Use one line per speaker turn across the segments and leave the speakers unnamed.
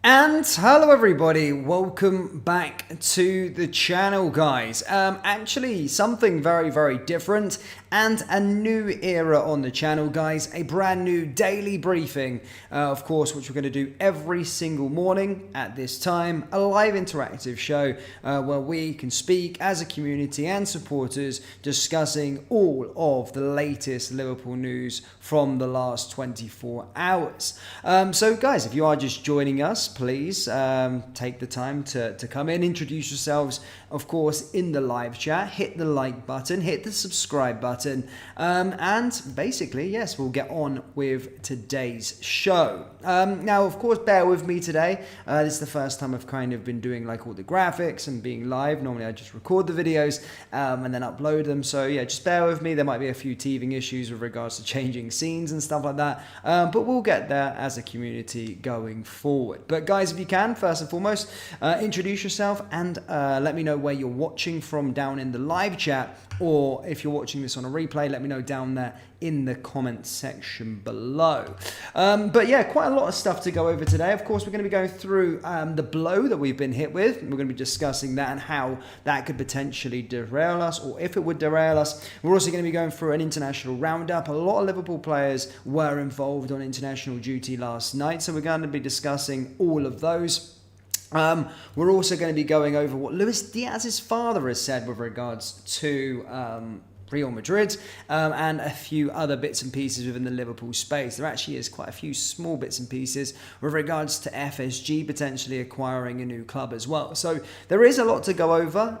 And hello everybody, welcome back to the channel guys. Actually something very different and a new era on the channel guys. A brand new daily briefing, of course, which we're going to do every single morning at this time. A live interactive show where we can speak as a community and supporters discussing all of the latest Liverpool news from the last 24 hours. So guys, if you are just joining us, please take the time to come in, introduce yourselves, of course, in the live chat, hit the like button, hit the subscribe button, and basically, yes, we'll get on with today's show. Now, of course, bear with me today. This is the first time I've kind of been doing like all the graphics and being live. Normally I just record the videos and then upload them. So yeah, just bear with me. There might be a few teething issues with regards to changing scenes and stuff like that. But we'll get there as a community going forward. But guys, if you can, first and foremost, introduce yourself and let me know where you're watching from down in the live chat, or if you're watching this on a replay, let me know down there in the comment section below. But yeah, quite a lot of stuff to go over today. Of course, we're going to be going through the blow that we've been hit with. We're going to be discussing that and how that could potentially derail us, or if it would derail us. We're also going to be going through an international roundup. A lot of Liverpool players were involved on international duty last night, so we're going to be discussing all of those. We're also going to be going over what Luis Diaz's father has said with regards to Real Madrid and a few other bits and pieces within the Liverpool space. There actually is quite a few small bits and pieces with regards to FSG potentially acquiring a new club as well. So there is a lot to go over,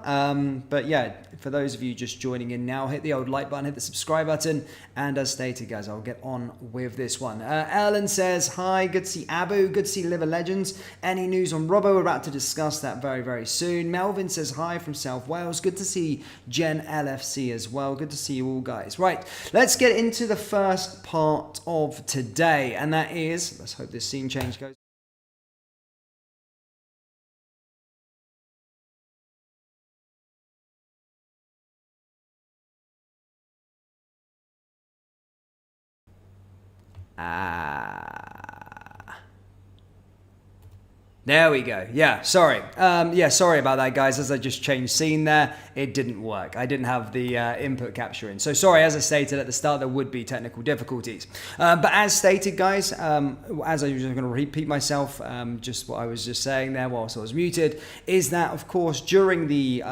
but yeah, for those of you just joining in now, hit the old like button, hit the subscribe button, and as stated guys, I'll get on with this one. Ellen says, hi, good to see Abu, good to see Liver Legends. Any news on Robbo? We're about to discuss that very soon. Melvin says, hi from South Wales, good to see Gen LFC as well. Good to see you all guys. Right, let's get into the first part of today, and that is, let's hope this scene change goes. There we go. Yeah, sorry. Sorry about that, guys. As I just changed scene there, it didn't work. I didn't have the input capture in. So sorry, as I stated at the start, there would be technical difficulties. But as stated, guys, as I was going to repeat myself, just what I was just saying there whilst I was muted, is that, of course, during the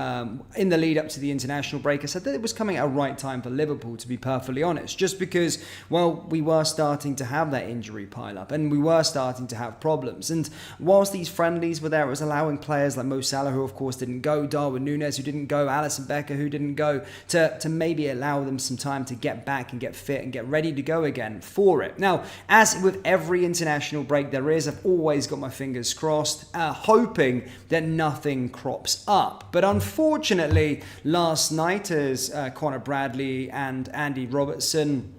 in the lead up to the international break, I said that it was coming at a right time for Liverpool, to be perfectly honest, just because, well, we were starting to have that injury pile up and we were starting to have problems. And whilst these friendlies were there, it was allowing players like Mo Salah, who of course didn't go, Darwin Núñez, who didn't go, Alisson Becker, who didn't go, to maybe allow them some time to get back and get fit and get ready to go again for it. Now, as with every international break there is, I've always got my fingers crossed, hoping that nothing crops up. But unfortunately, last night, as Conor Bradley and Andy Robertson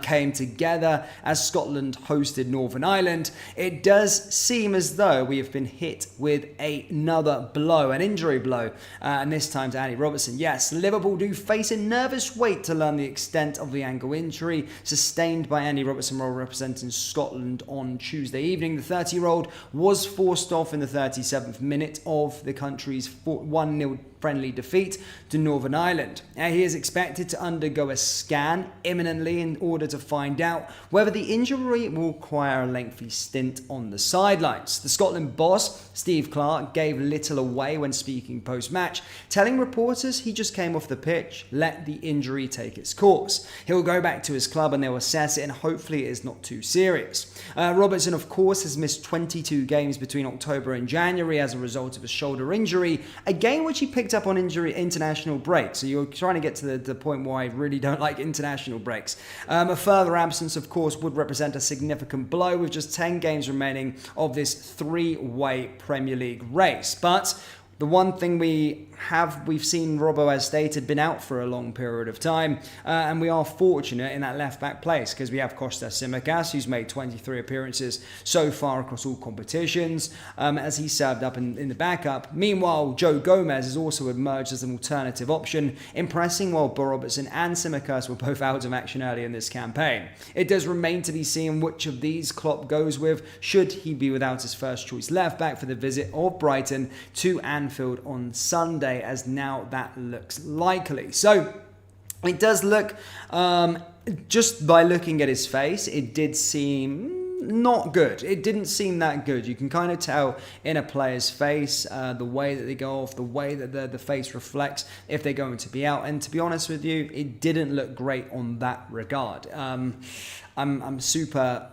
came together as Scotland hosted Northern Ireland, it does seem as though we have been hit with another blow, an injury blow, and this time to Andy Robertson. Yes, Liverpool do face a nervous wait to learn the extent of the ankle injury sustained by Andy Robertson while representing Scotland on Tuesday evening. The 30-year-old was forced off in the 37th minute of the country's 1-0 friendly defeat to Northern Ireland. Now, he is expected to undergo a scan imminently in order to find out whether the injury will require a lengthy stint on the sidelines. The Scotland boss, Steve Clarke, gave little away when speaking post-match, telling reporters he just came off the pitch, let the injury take its course. He'll go back to his club and they'll assess it, and hopefully it is not too serious. Robertson, of course, has missed 22 games between October and January as a result of a shoulder injury, a game which he picked up on international break. So you're trying to get to the point where I really don't like international breaks. A further absence, of course, would represent a significant blow with just 10 games remaining of this three-way Premier League race. But The one thing we've seen Robbo, as stated, been out for a long period of time, and we are fortunate in that left-back place because we have Kostas Tsimikas, who's made 23 appearances so far across all competitions, as he served up in the backup. Meanwhile, Joe Gomez has also emerged as an alternative option, impressing while Robertson and Tsimikas were both out of action early in this campaign. It does remain to be seen which of these Klopp goes with, should he be without his first-choice left-back for the visit of Brighton to Anfield on Sunday, as now that looks likely. So it does look, just by looking at his face, it did seem not good. It didn't seem that good. You can kind of tell in a player's face, the way that they go off, the way that the face reflects if they're going to be out. And to be honest with you, it didn't look great on that regard. I'm super...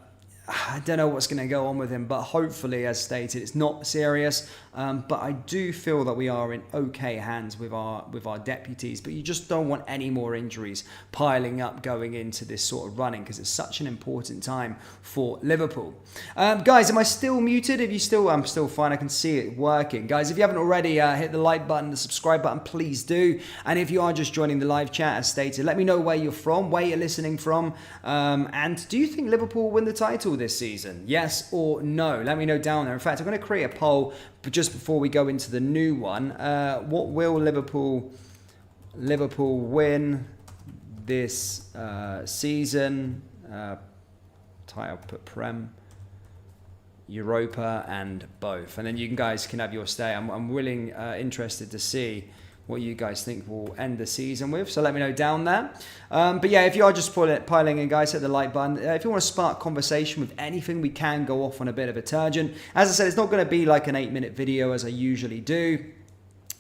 I don't know what's going to go on with him, but hopefully, as stated, it's not serious. But I do feel that we are in okay hands with our deputies. But you just don't want any more injuries piling up going into this sort of running, because it's such an important time for Liverpool. Guys, am I still muted? I'm still fine. I can see it working. Guys, if you haven't already, hit the like button, the subscribe button, please do. And if you are just joining the live chat, as stated, let me know where you're from, where you're listening from, and do you think Liverpool will win the title this season? Yes or no? Let me know down there. In fact, I'm going to create a poll, but just before we go into the new one, what will Liverpool win this season? Title, put Prem, Europa, and both, and then you guys can have your say. I'm interested to see what you guys think we'll end the season with. So let me know down there. But yeah, if you are just piling in, guys, hit the like button. If you want to spark conversation with anything, we can go off on a bit of a tangent. As I said, it's not going to be like an 8-minute video as I usually do.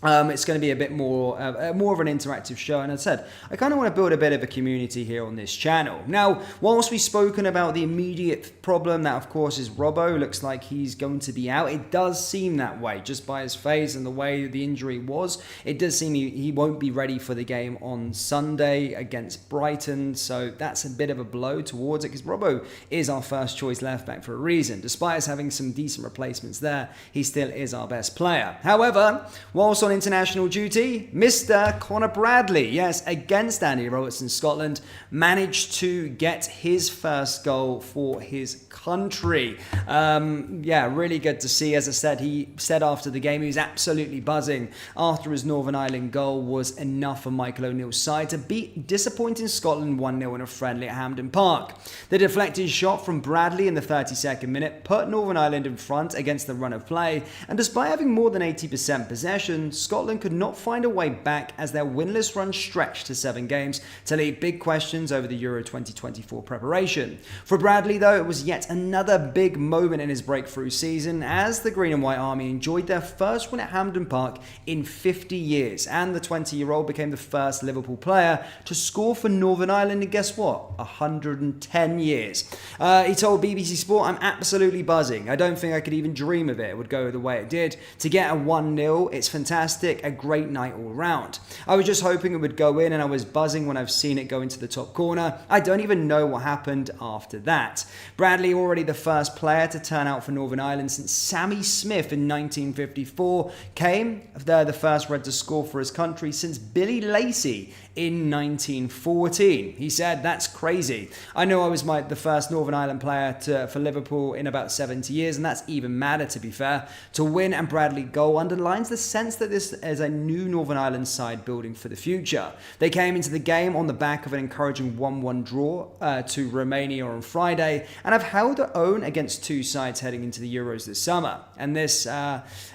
It's going to be a bit more of an interactive show. And as I said, I kind of want to build a bit of a community here on this channel. Now, whilst we've spoken about the immediate problem, that of course is Robbo, looks like he's going to be out. It does seem that way, just by his face and the way the injury was. It does seem he won't be ready for the game on Sunday against Brighton. So that's a bit of a blow towards it, because Robbo is our first choice left back for a reason. Despite us having some decent replacements there, he still is our best player. However, whilst on international duty, Mr. Conor Bradley, yes, against Andy Robertson, Scotland, managed to get his first goal for his country. Yeah, really good to see. As I said, he said after the game he was absolutely buzzing after his Northern Ireland goal was enough for Michael O'Neill's side to beat disappointing Scotland 1-0 in a friendly at Hampden Park. The deflected shot from Bradley in the 32nd minute put Northern Ireland in front against the run of play, and despite having more than 80% possession, Scotland could not find a way back as their winless run stretched to 7 games to leave big questions over the Euro 2024 preparation. For Bradley, though, it was yet another big moment in his breakthrough season as the Green and White Army enjoyed their first win at Hampden Park in 50 years, and the 20-year-old became the first Liverpool player to score for Northern Ireland in, guess what, 110 years. He told BBC Sport, "I'm absolutely buzzing. I don't think I could even dream of it would go the way it did. To get a 1-0, it's fantastic. A great night all round. I was just hoping it would go in, and I was buzzing when I've seen it go into the top corner. I don't even know what happened after that." Bradley, already the first player to turn out for Northern Ireland since Sammy Smith in 1954, came the first Red to score for his country since Billy Lacey in 1914. He said, "That's crazy. I know I was the first Northern Ireland player for Liverpool in about 70 years, and that's even madder, to be fair. To win and Bradley goal underlines the sense that this is a new Northern Ireland side building for the future. They came into the game on the back of an encouraging 1-1 draw to Romania on Friday, and have held their own against two sides heading into the Euros this summer. And this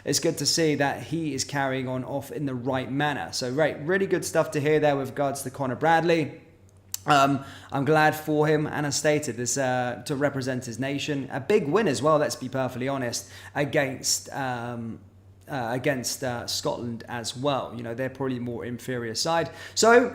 is good to see that he is carrying on off in the right manner." So, right, really good stuff to hear there with regards to Conor Bradley. I'm glad for him, and as stated, this to represent his nation, a big win as well, let's be perfectly honest, against Scotland as well. You know, they're probably the more inferior side. So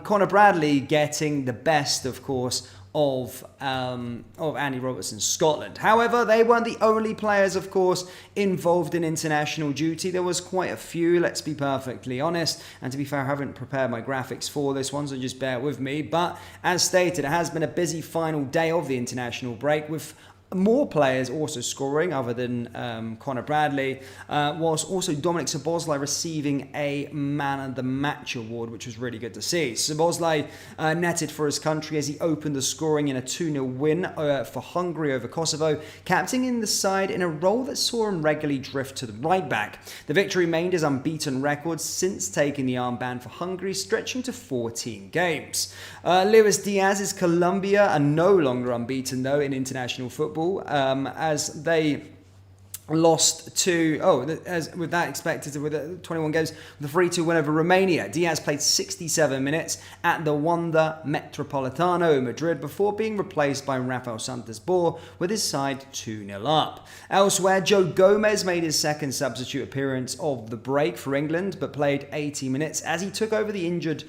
Conor Bradley getting the best, of course, of Andy Robertson's Scotland. However, they weren't the only players, of course, involved in international duty. There was quite a few, let's be perfectly honest. And to be fair, I haven't prepared my graphics for this one, so just bear with me. But as stated, it has been a busy final day of the international break, with more players also scoring other than Conor Bradley, whilst also Dominic Szoboszlai receiving a Man of the Match award, which was really good to see. Szoboszlai netted for his country as he opened the scoring in a 2-0 win for Hungary over Kosovo, captaining the side in a role that saw him regularly drift to the right back. The victory remained his unbeaten record since taking the armband for Hungary, stretching to 14 games. Luis Diaz's Colombia are no longer unbeaten though in international football, as they lost to, as with that expected, with 21 games, with a 3-2 win over Romania. Diaz played 67 minutes at the Wanda Metropolitano in Madrid before being replaced by Rafael Santos-Borré with his side 2-0 up. Elsewhere, Joe Gomez made his second substitute appearance of the break for England, but played 80 minutes as he took over the injured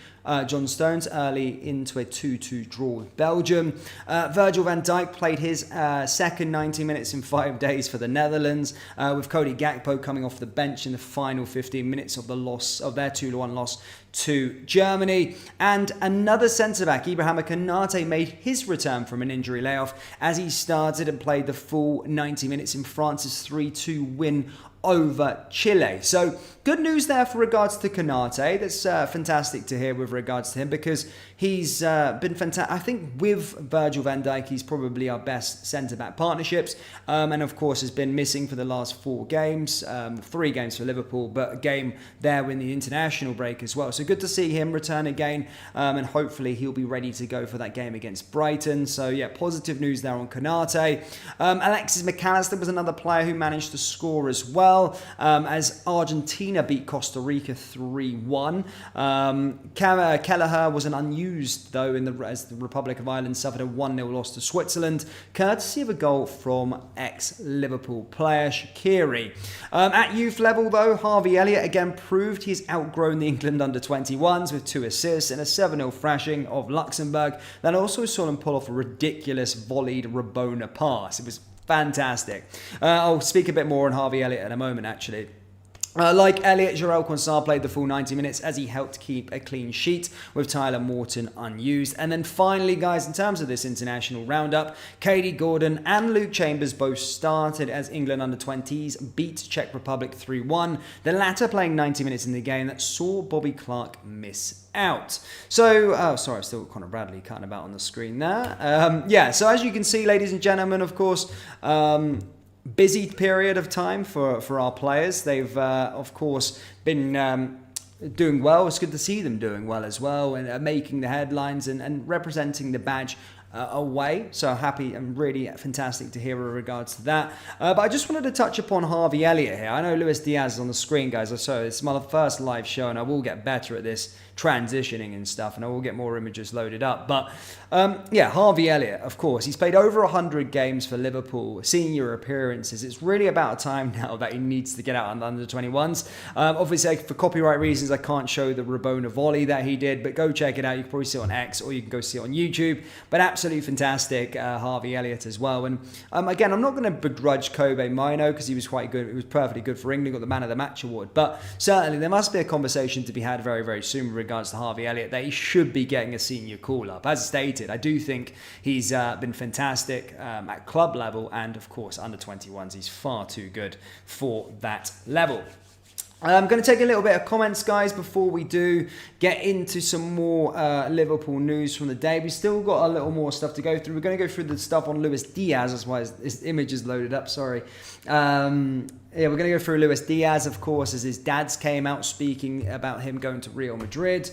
John Stones early into a 2-2 draw with Belgium. Virgil van Dijk played his second 90 minutes in 5 days for the Netherlands, with Cody Gakpo coming off the bench in the final 15 minutes of their 2-1 loss to Germany. And another centre-back, Ibrahima Konate, made his return from an injury layoff as he started and played the full 90 minutes in France's 3-2 win over Chile. So good news there for regards to Konate. That's fantastic to hear with regards to him, because he's been fantastic. I think with Virgil van Dijk, he's probably our best centre-back partnerships, and of course has been missing for the last 4 games, 3 games for Liverpool, but a game there in the international break as well. So good to see him return again, and hopefully he'll be ready to go for that game against Brighton. So yeah, positive news there on Konate. Alexis McAllister was another player who managed to score as well, as Argentina beat Costa Rica 3-1. Kelleher was an unused though as the Republic of Ireland suffered a 1-0 loss to Switzerland, courtesy of a goal from ex-Liverpool player Shaqiri. At youth level though, Harvey Elliott again proved he's outgrown the England under-21s with 2 assists and a 7-0 thrashing of Luxembourg that also saw him pull off a ridiculous volleyed Rabona pass. It was fantastic. I'll speak a bit more on Harvey Elliott in a moment, actually. Like Elliott, Jarell Quansah played the full 90 minutes as he helped keep a clean sheet with Tyler Morton unused. And then finally, guys, in terms of this international roundup, Katie Gordon and Luke Chambers both started as England under-20s beat Czech Republic 3-1, the latter playing 90 minutes in the game that saw Bobby Clark miss out. So, sorry, I've still got Conor Bradley cutting about on the screen there. So as you can see, ladies and gentlemen, of course, busy period of time for our players. They've, of course, been doing well. It's good to see them doing well as well, and making the headlines and representing the badge away. So happy and really fantastic to hear with regards to that. But I just wanted to touch upon Harvey Elliott here. I know Luis Diaz is on the screen, guys. So it's my first live show, and I will get better at this transitioning and stuff, and I will get more images loaded up. But Harvey Elliott, of course, he's played over 100 games for Liverpool, senior appearances. It's really about time now that he needs to get out on the under-21s. Obviously, for copyright reasons, I can't show the Rabona volley that he did, but go check it out. You can probably see it on X, or you can go see it on YouTube. But absolutely fantastic, Harvey Elliott as well. And again, I'm not going to begrudge Kobe Mino because he was quite good. It was perfectly good for England, got the Man of the Match award. But certainly there must be a conversation to be had very, very soon with regards to Harvey Elliott that he should be getting a senior call-up. As stated, I do think he's been fantastic at club level, and of course under 21s. He's far too good for that level. I'm going to take a little bit of comments, guys, before we do get into some more Liverpool news from the day. We've still got a little more stuff to go through. We're going to go through the stuff on Luis Diaz. That's why his image is loaded up, sorry. We're going to go through Luis Diaz, of course, as his dads came out speaking about him going to Real Madrid,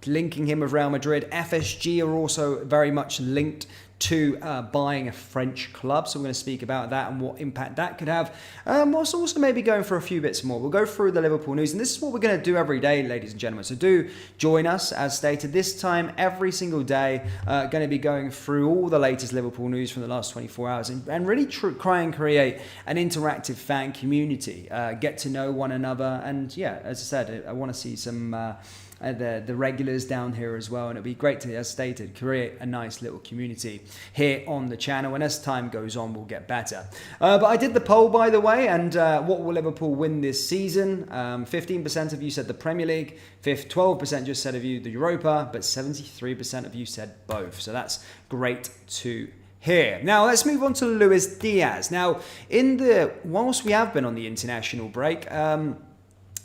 linking him with Real Madrid. FSG are also very much linked to buying a French club. So we're going to speak about that and what impact that could have. We'll also maybe going for a few bits more. We'll go through the Liverpool news, and this is what we're going to do every day, ladies and gentlemen. So do join us, as stated, this time every single day. Going to be going through all the latest Liverpool news from the last 24 hours and really try and create an interactive fan community. Get to know one another, and yeah, as I said, I want to see some the regulars down here as well, and it'd be great to, as stated, create a nice little community here on the channel, and as time goes on we'll get better. But I did the poll, by the way, and what will Liverpool win this season? 15% of you said the Premier League, 12% just said of you the Europa, but 73% of you said both, so that's great to here. Now let's move on to Luis Diaz. Now, whilst we have been on the international break,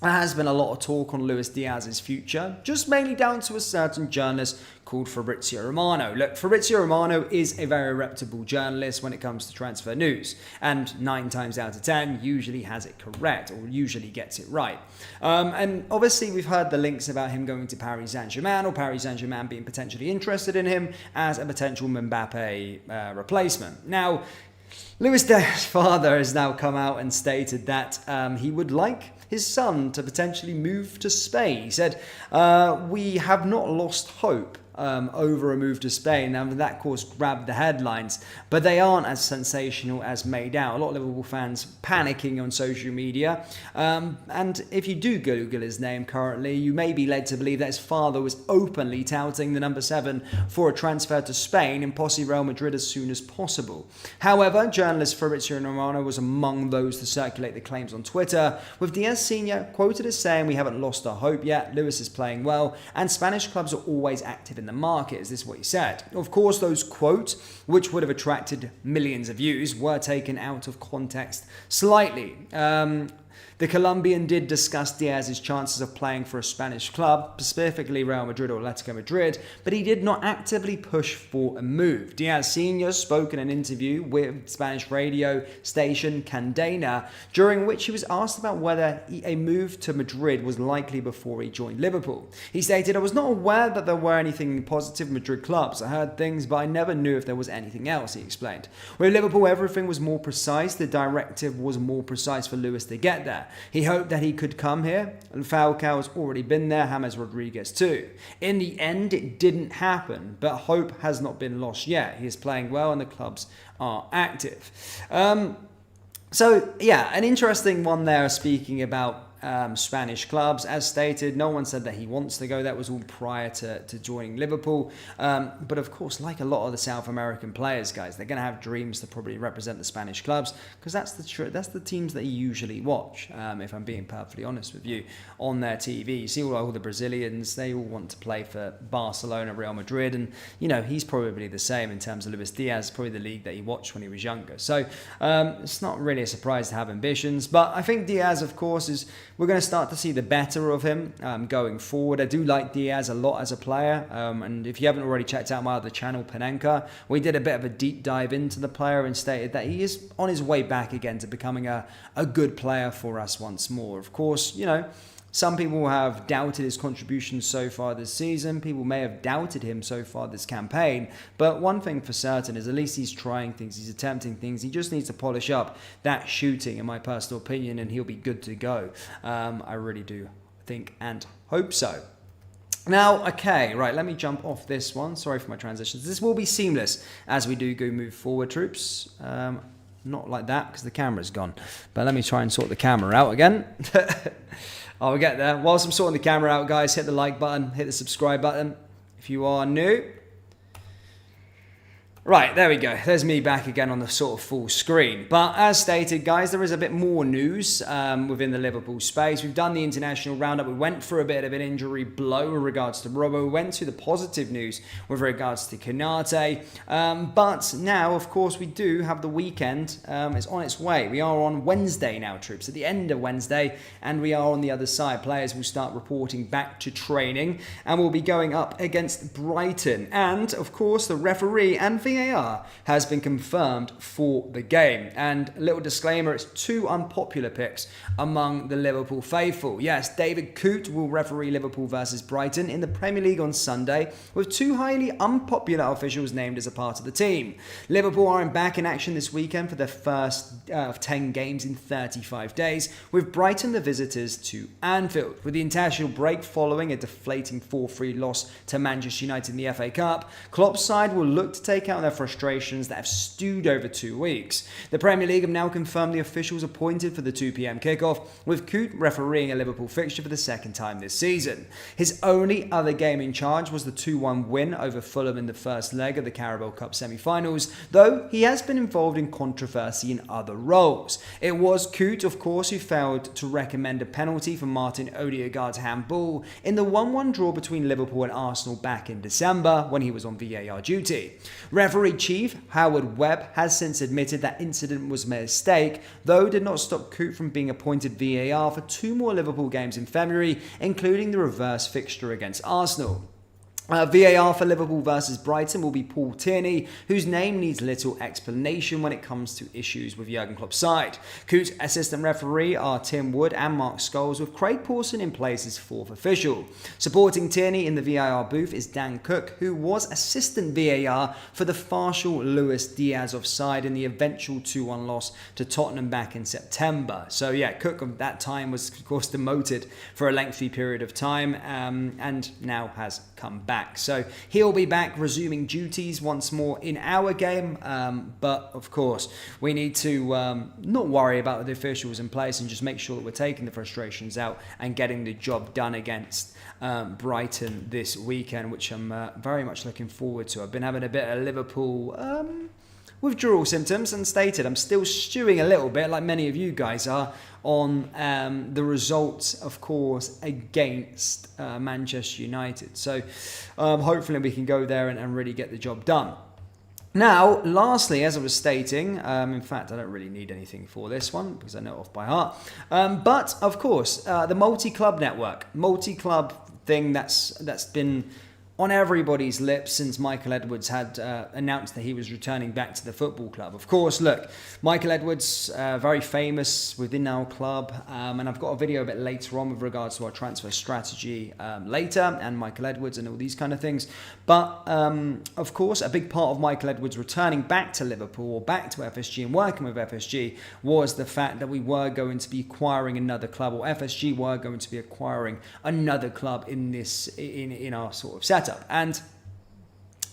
there has been a lot of talk on Luis Diaz's future, just mainly down to a certain journalist called Fabrizio Romano. Look, Fabrizio Romano is a very reputable journalist when it comes to transfer news, and 9 times out of 10 usually has it correct, or usually gets it right. And obviously we've heard the links about him going to Paris Saint-Germain, or Paris Saint-Germain being potentially interested in him as a potential Mbappe replacement. Now, Luis Diaz's father has now come out and stated that he would like his son to potentially move to Spain. He said, we have not lost hope over a move to Spain. Now, that, of course, grabbed the headlines, but they aren't as sensational as made out. A lot of Liverpool fans panicking on social media. And if you do Google his name currently, you may be led to believe that his father was openly touting the number 7 for a transfer to Spain and possibly Real Madrid as soon as possible. However, journalist Fabrizio Romano was among those to circulate the claims on Twitter, with Diaz Sr. quoted as saying, "We haven't lost our hope yet. Lewis is playing well, and Spanish clubs are always active in the market." Is this what he said? Of course, those quotes, which would have attracted millions of views, were taken out of context slightly. The Colombian did discuss Diaz's chances of playing for a Spanish club, specifically Real Madrid or Atletico Madrid, but he did not actively push for a move. Diaz Sr. spoke in an interview with Spanish radio station Candena, during which he was asked about whether a move to Madrid was likely before he joined Liverpool. He stated, "I was not aware that there were anything positive Madrid clubs. I heard things, but I never knew if there was anything else," he explained. With Liverpool, everything was more precise. The directive was more precise for Lewis to get there. He hoped that he could come here, and Falcao has already been there, James Rodriguez too. In the end, it didn't happen, but hope has not been lost yet. He is playing well and the clubs are active. So, yeah, an interesting one there, speaking about Spanish clubs. As stated, no one said that he wants to go. That was all prior to joining Liverpool. But of course, like a lot of the South American players, guys, they're going to have dreams to probably represent the Spanish clubs, because that's the teams that you usually watch, if I'm being perfectly honest with you, on their TV. You see all the Brazilians, they all want to play for Barcelona, Real Madrid, and, you know, he's probably the same in terms of Luis Diaz, probably the league that he watched when he was younger. So it's not really a surprise to have ambitions, but I think Diaz, of course, we're going to start to see the better of him going forward. I do like Diaz a lot as a player, and if you haven't already checked out my other channel, Panenka, we did a bit of a deep dive into the player and stated that he is on his way back again to becoming a good player for us once more. Of course, you know, some people have doubted his contributions so far this season. People may have doubted him so far this campaign. But one thing for certain is at least he's trying things. He's attempting things. He just needs to polish up that shooting, in my personal opinion, and he'll be good to go. I really do think and hope so. Now, okay, right, let me jump off this one. Sorry for my transitions. This will be seamless as we do move forward, troops. Not like that, because the camera's gone. But let me try and sort the camera out again. I'll get there. Whilst I'm sorting the camera out, guys, hit the like button, hit the subscribe button if you are new. Right, there we go. There's me back again on the sort of full screen. But as stated, guys, there is a bit more news within the Liverpool space. We've done the international roundup. We went through a bit of an injury blow in regards to Robbo. We went to the positive news with regards to Konate. But now, of course, we do have the weekend. It's on its way. We are on Wednesday now, troops, at the end of Wednesday. And we are on the other side. Players will start reporting back to training. And we'll be going up against Brighton. And, of course, the referee and VAR has been confirmed for the game. And a little disclaimer, it's 2 unpopular picks among the Liverpool faithful. Yes, David Coote will referee Liverpool versus Brighton in the Premier League on Sunday, with 2 highly unpopular officials named as a part of the team. Liverpool are back in action this weekend for their first of 10 games in 35 days, with Brighton the visitors to Anfield. With the international break following a deflating 4-3 loss to Manchester United in the FA Cup, Klopp's side will look to take out their frustrations that have stewed over 2 weeks. The Premier League have now confirmed the officials appointed for the 2 p.m. kickoff, with Coote refereeing a Liverpool fixture for the second time this season. His only other game in charge was the 2-1 win over Fulham in the first leg of the Carabao Cup semi-finals, though he has been involved in controversy in other roles. It was Coote, of course, who failed to recommend a penalty for Martin Odegaard's handball in the 1-1 draw between Liverpool and Arsenal back in December when he was on VAR duty. Referee Referee chief Howard Webb has since admitted that incident was a mistake, though did not stop Coote from being appointed VAR for 2 more Liverpool games in February, including the reverse fixture against Arsenal. VAR for Liverpool versus Brighton will be Paul Tierney, whose name needs little explanation when it comes to issues with Jurgen Klopp's side. Coote's assistant referee are Tim Wood and Mark Scholes, with Craig Pawson in place as 4th official. Supporting Tierney in the VAR booth is Dan Cook, who was assistant VAR for the partial Luis Diaz offside in the eventual 2-1 loss to Tottenham back in September. So yeah, Cook at that time was of course demoted for a lengthy period of time and now has come back. So he'll be back resuming duties once more in our game, but of course we need to not worry about the officials in place and just make sure that we're taking the frustrations out and getting the job done against Brighton this weekend, which I'm very much looking forward to. I've been having a bit of Liverpool withdrawal symptoms and stated I'm still stewing a little bit, like many of you guys are, on the results, of course, against Manchester United. So hopefully we can go there and really get the job done. Now, lastly, as I was stating, in fact, I don't really need anything for this one because I know it off by heart. But, of course, the multi-club network, multi-club thing that's been on everybody's lips since Michael Edwards had announced that he was returning back to the football club. Of course, look, Michael Edwards, very famous within our club, and I've got a video a bit later on with regards to our transfer strategy later, and Michael Edwards and all these kind of things. But, of course, a big part of Michael Edwards returning back to Liverpool or back to FSG and working with FSG was the fact that we were going to be acquiring another club, or FSG were going to be acquiring another club in our sort of setup. And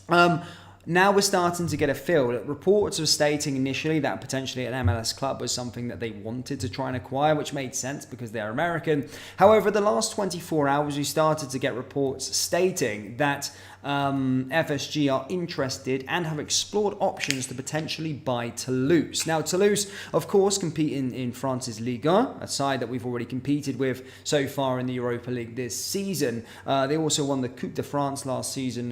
now we're starting to get a feel. Reports were stating initially that potentially an MLS club was something that they wanted to try and acquire, which made sense because they're American. However, the last 24 hours, we started to get reports stating that FSG are interested and have explored options to potentially buy Toulouse. Now, Toulouse, of course, compete in France's Ligue 1, a side that we've already competed with so far in the Europa League this season. They also won the Coupe de France last season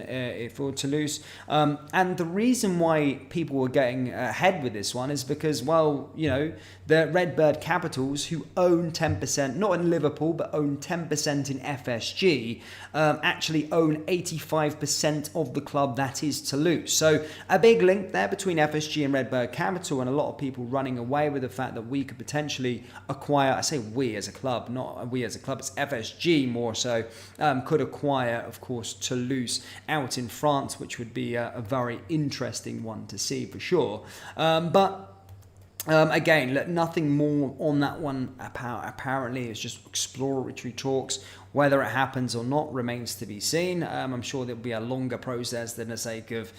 for Toulouse. And the reason why people were getting ahead with this one is because, well, you know, the Redbird Capitals, who own 10%, not in Liverpool, but own 10% in FSG, actually own 85% of the club that is Toulouse. So a big link there between FSG and Redbird Capital, and a lot of people running away with the fact that we could potentially acquire, I say we as a club, not we as a club, it's FSG more so, could acquire, of course, Toulouse out in France, which would be a very interesting one to see for sure. Again, look, nothing more on that one. Apparently, it's just exploratory talks. Whether it happens or not remains to be seen. I'm sure there'll be a longer process than the sake of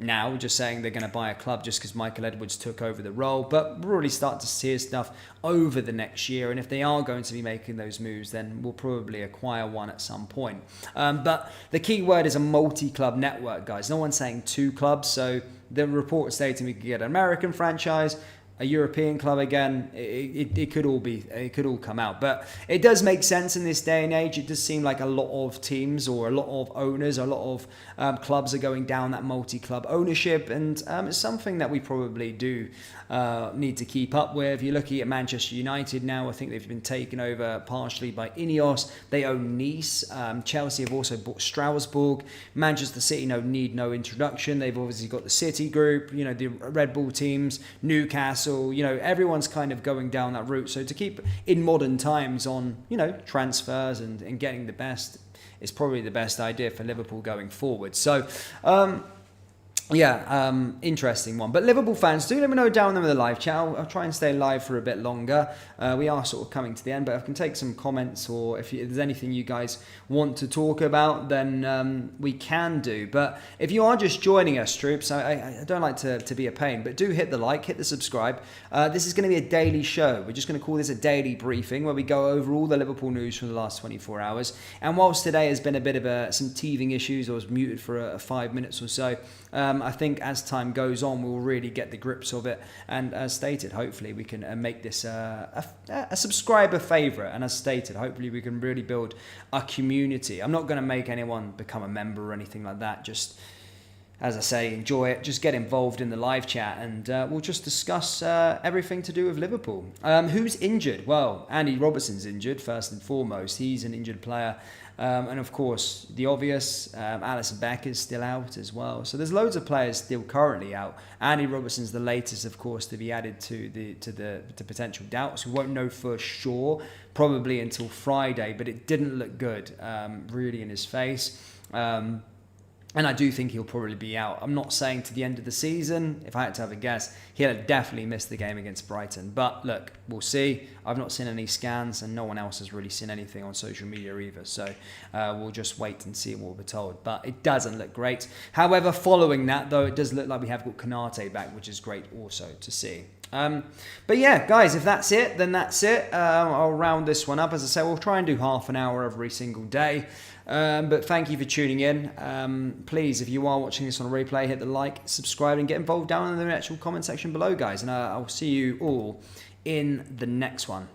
now just saying they're going to buy a club just because Michael Edwards took over the role. But we'll really start to see stuff over the next year. And if they are going to be making those moves, then we'll probably acquire one at some point. But the key word is a multi-club network, guys. No one's saying 2 clubs. So the report stating we could get an American franchise, a European club again, it could all come out. But it does make sense in this day and age. It does seem like a lot of teams or a lot of owners, a lot of clubs are going down that multi-club ownership, and it's something that we probably do need to keep up with. You're looking at Manchester United now. I think they've been taken over partially by Ineos. They own Nice. Chelsea have also bought Strasbourg. Manchester City need no introduction. They've obviously got the City Group, the Red Bull teams, Newcastle. Everyone's kind of going down that route. So to keep in modern times on, transfers and getting the best is probably the best idea for Liverpool going forward. So, interesting one. But Liverpool fans, do let me know down there in the live chat. I'll try and stay live for a bit longer. We are sort of coming to the end, but I can take some comments, or if there's anything you guys want to talk about, then we can do. But if you are just joining us, troops, I don't like to be a pain, but do hit the like, hit the subscribe. This is going to be a daily show. We're just going to call this a daily briefing where we go over all the Liverpool news from the last 24 hours. And whilst today has been a bit of some teething issues, I was muted for 5 minutes or so, I think as time goes on, we'll really get the grips of it. And as stated, hopefully we can make this a subscriber favourite. And as stated, hopefully we can really build a community. I'm not going to make anyone become a member or anything like that. Just as I say, enjoy it. Just get involved in the live chat, and we'll just discuss everything to do with Liverpool. Who's injured? Well, Andy Robertson's injured, first and foremost. He's an injured player. And of course, the obvious, Alisson Becker's still out as well. So there's loads of players still currently out. Andy Robertson's the latest, of course, to be added to the potential doubts. We won't know for sure, probably until Friday, but it didn't look good, really, in his face. And I do think he'll probably be out. I'm not saying to the end of the season. If I had to have a guess, he'll definitely miss the game against Brighton. But look, we'll see. I've not seen any scans, and no one else has really seen anything on social media either. So we'll just wait and see what we're told. But it doesn't look great. However, following that, though, it does look like we have got Konate back, which is great also to see. But yeah, guys, if that's it, then that's it. I'll round this one up. As I say, we'll try and do half an hour every single day. But thank you for tuning in. Please, if you are watching this on a replay, hit the like, subscribe, and get involved down in the actual comment section below, guys. And I'll see you all in the next one.